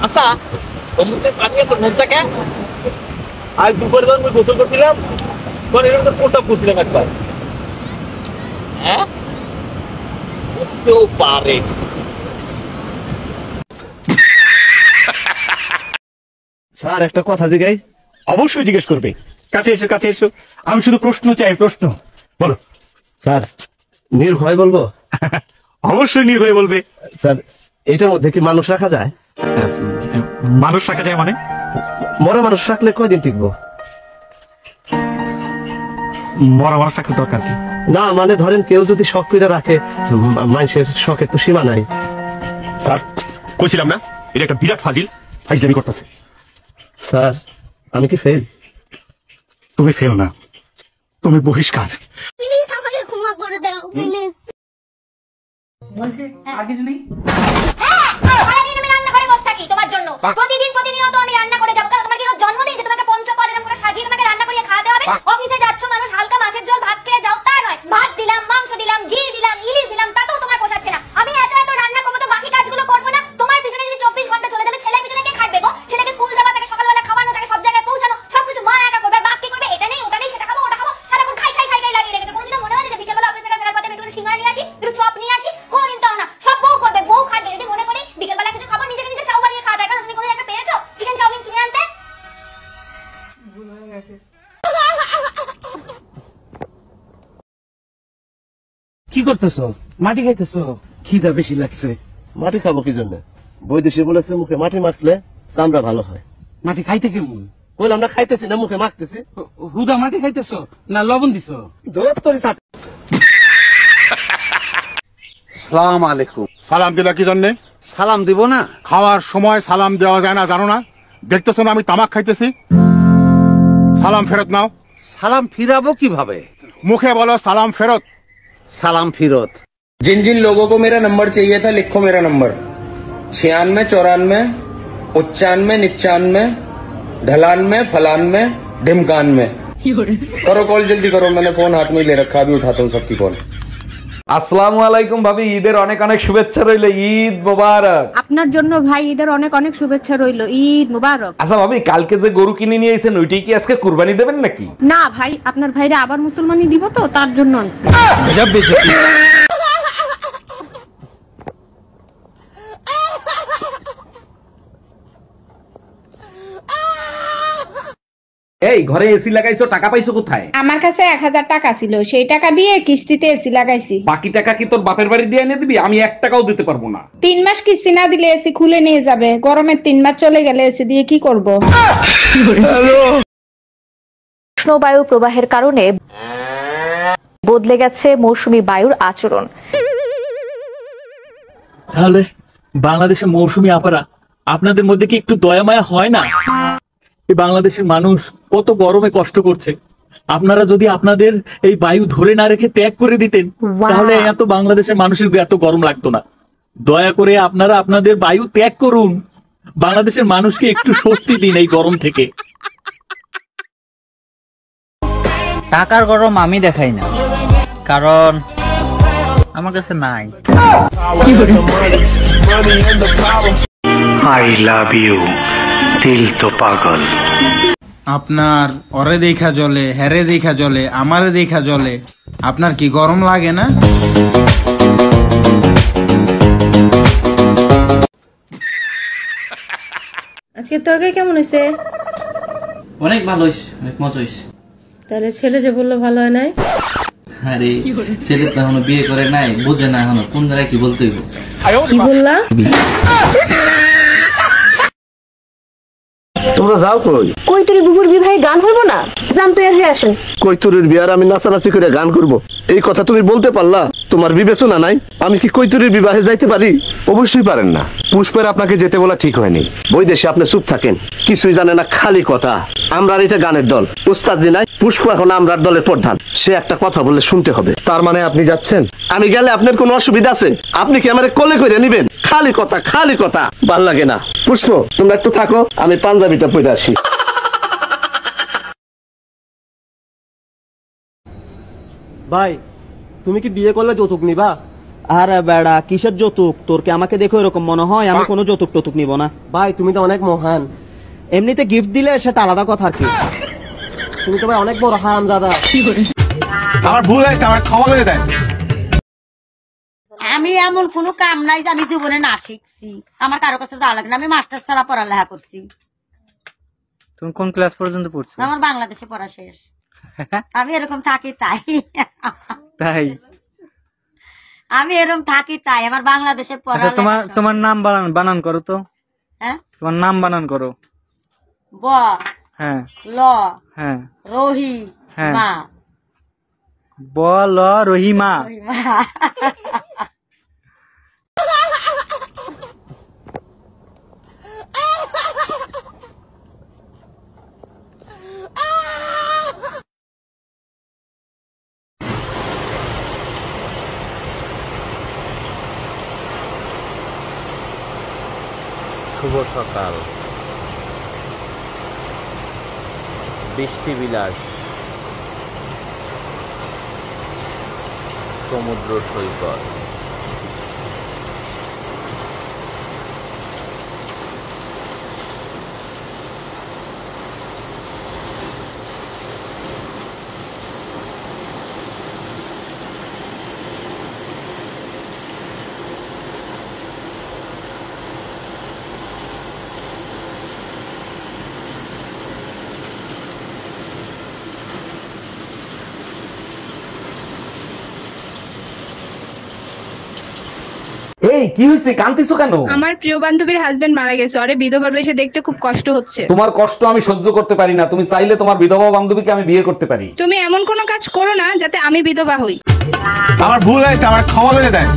আচ্ছা সমুদ্রের পানি এত নোনতা কেন? আজ দুপুরে যখন আমি গোসল করছিলাম তখন এরকম তো প্রস্তাব করছিলাম একবার। হ্যাঁ কেউ পারে। স্যার একটা কথা জিগাই। অবশ্যই জিজ্ঞেস করবে। কাছে এসো কাছে এসো, আমি শুধু প্রশ্ন চাই, প্রশ্ন বলো। স্যার নির্ভয় বলবো? অবশ্যই নির্ভয় বলবে। স্যার এটার মধ্যে কি মানুষ রাখা যায়? মানুষ রাখা যায় মানে? মরা মানুষ রাখলে কয়দিন টিকবো? মরা মানুষ রাখার দরকার কি? না মানে ধরেন কেউ যদি শখ করে রাখে, মানুষের শখের তো সীমা নাই। স্যার কইছিলাম না এটা একটা বিরাট ফাজিলামি করতেছে। স্যার আমি কি ফেল? তুমি ফেল না, তুমি বহিষ্কার। প্লিজ আমাকে ক্ষমা করে দাও প্লিজ। বলছে আর কিছু নেই। সারাদিন আমি রান্না করে বসে থাকি তোমার জন্য। প্রতিনিয়ত আমি রান্না করে যাবো। কারণ তোমার কি রোজ জন্মদিন যে তোমাকে পঞ্চপদ এরকম করে সাজিয়ে তোমাকে রান্না করে খাওয়াতে হবে? অফিসে যাচ্ছ মানুষ হালকা মাছের ঝোল ভাত খেয়ে যাও তা নয়, ভাত দিলাম, মাংস দিলাম, ঘি দিলাম, ইলিশ দিলাম, তাতেও তোমার পোষাচ্ছে না। আমি এত রান্না করবো তো বাকি কাজগুলো করবো না? তোমার পিছনে যদি 24 ঘন্টা চলে যাবে ছেলের পিছনে কে খাটবে গো? ছেলেকে স্কুল যাওয়া থেকে সকালবেলা খাওয়ানো থেকে সব জায়গায় পৌঁছানো সবকিছু মা একা করবে। বাপ কি করবে? এটা নেই ওটা নেই সেটা খাবো ওটা খাবো, সারাক্ষণ খাই লাগিয়ে রেখেছে। কোনদিনও মনে হয় যে বিকেলবেলা অফিস থেকে ফেরার পথে একটু সিঙ্গারা নিয়ে আসি, একটু চপ নিয়ে আসি? কোনদিন তাও না, সব বউ করবে, বউ খাটবে। যদি মনে করি বিকেলবেলা কিছু খাবো নিজেকে নিজে চাউ বানিয়ে খাওয়া যায়। কারণ তুমি কোনদিন একটা পেরেছো চিকেন চাউমিন কিনে আনতে? ভুল হয়ে গেছে। কি করতেছো? মাটি খাইতেছো? খিদা বেশি লাগছে। মাটি খাবো কি জন্য? বৈদেশি বলেছে মুখে মাটি মাখলে চামড়া ভালো হয়। মাটি খাইতে কেমন? বললাম না খাইতেছি না, মুখে মাখতেছি। হুদা মাটি খাইতেছো না লবণ দিছো? সালাম আলাইকুম। সালাম দিলা কি জন্যে? সালাম দিব না? খাওয়ার সময় সালাম দেওয়া যায় না জানো না? দেখতেছো না আমি তামাক খাইতেছি? সালাম ফেরত নাও। সালাম ফিরাবো কিভাবে? মুখে বলো সালাম ফেরত। সালাম ফিরত। जिन जिन लोगों को मेरा नंबर चाहिए था लिखो मेरा नंबर 96 94 95 95 ढलान में फलान में ढिमकान में। करो कॉल जल्दी करो, मैंने फोन हाथ में ही ले रखा, अभी उठाता हूँ सबकी कॉल। আসসালামু আলাইকুম ভাবি, ঈদের অনেক অনেক শুভেচ্ছা রইল। ঈদ মোবারক। আপনার জন্য ভাই ঈদের অনেক অনেক শুভেচ্ছা রইল। ঈদ মোবারক। আচ্ছা ভাবি, কালকে যে গরু কিনে নিয়ে এসেছেন ওইটাই কি আজকে কুরবানি দেবেন নাকি? না ভাই, আপনার ভাইরা আবার মুসলমানি দিব তো তার জন্য আনছি। এই ঘরে এসি লাগাইছো, টাকা পাইছো কোথায়? আমার কাছে 1000 টাকা ছিল, সেই টাকা দিয়ে কিস্তিতে এসি লাগাইছি। বাকি টাকা কি তোর বাপের বাড়ি দিয়ে এনে দিবি? আমি 1 টাকাও দিতে পারবো না। 3 মাস কিস্তি না দিলে এসি খুলে নিয়ে যাবে। গরমের 3 মাস চলে গেলে এসি দিয়ে কি করব? উষ্ণবায়ু প্রবাহের কারণে বদলে গেছে মৌসুমী বায়ুর আচরণ। তাহলে বাংলাদেশের মৌসুমী আপারা আপনাদের মধ্যে কি একটু দয়া মায়া হয় না? এই বাংলাদেশের মানুষ কত গরমে কষ্ট করছে। আপনারা যদি আপনাদের এই বায়ু ধরে না রেখে ত্যাগ করে দিতেন তাহলে এত বাংলাদেশের মানুষের এত গরম লাগতো না। দয়া করে আপনারা আপনাদের বায়ু ত্যাগ করুন, বাংলাদেশের মানুষকে একটু স্বস্তি দিন এই গরম থেকে। টাকার গরম আমি দেখাই না, কারণ আমার কাছে নাই। I love you, দিল তো পাগল। আপনার ওরে দেখা জলে, হেরে দেখা জলে, আমারে দেখা জলে, আপনার কি গরম লাগে না? আজকে তরকারি কেমন হয়েছে? অনেক ভালো হয়েছে, অনেক মজা হয়েছে। তাহলে ছেলে যে বললো ভালো হয় নাই? আরে ছেলে তো এখনো বিয়ে করে নাই, বুঝে না এখনো কোন জায়গায় কি বলতে হইব। কি বললা? তোমরা যাও কই? কৈতরী বুবুর বিবাহে গান হইব না? জান তৈরি হয়ে আসেন। কৈতরীর বিয়ার আমি নাচানাচি করে গান করব, এই কথা তুমি বলতে পারলা? তোমার বিবেচনা নাই? আমি কি কৈতরীর বিবাহে যাইতে পারি? অবশ্যই পারেন না। পুষ্পের আপনাকে যেতে বলা ঠিক হয়নি। বৈদেশে আপনি চুপ থাকেন, কিছুই জানে না, খালি কথা। আমরা এটা গানের দল, উস্তাদ জি নাই, পুষ্প এখন আমরার দলের প্রধান। সে একটা কথা বললে শুনতে হবে। তার মানে আপনি যাচ্ছেন? আমি গেলে আপনার কোনো অসুবিধা আছে? আপনি কি আমারে কোলে করে নিবেন? খালি কথা খালি কথা, ভাল লাগে না। পুষ্প তোমরা একটু থাকো, আমি পাঞ্জাবিটা পরে আসি। ভাই তুমি কি বিয়ে করলে যৌতুক নিবা? আরে বেড়া কিসের যৌতুক? তোর কি আমাকে দেখো এরকম মনে হয় আমি কোনো যৌতুক টতুক নিব না? ভাই তুমি তো অনেক মহান। এমনিতে গিফট দিলে সেটা আলাদা কথা আর কি। তুমি তো ভাই অনেক বড় হারামজাদা। আমার ভুল হয়েছে, আমার ক্ষমা করে দেন। আমি এমন কোনো কাম নাই যে আমি জীবনে না শিখছি। আমার কারো কাছে যাওয়া লাগে না। আমি মাস্টার ছাড়া পড়ালেখা করছি। তুমি কোন ক্লাস পর্যন্ত পড়ছো? আমার বাংলাদেশে পড়া শেষ। আমি এরকম থাকি তাই। তাই আমি এরকম থাকি তাই আমার বাংলাদেশে পড়া। তোমার নাম বানান করো তো। হ্যাঁ তোমার নাম বানান করো। ব হ্যাঁ ল হ্যাঁ রহি হ্যাঁ মা। ব ল রহিমা। শুভ সকাল, বৃষ্টি বিলাস, সমুদ্র সৈকত। এই কি হয়েছে, কাঁদতেছো কেন? আমার প্রিয় বান্ধবীর হাজবেন্ড মারা গেছে, আরে বিধবার বেশে দেখতে খুব কষ্ট হচ্ছে। তোমার কষ্ট আমি সহ্য করতে পারি না, তুমি চাইলে তোমার বিধবা বান্ধবীকে আমি বিয়ে করতে পারি। তুমি এমন কোনো কাজ করো না যাতে আমি বিধবা হই। আমার ভুল হয়েছে, আমার ক্ষমা করে দেন।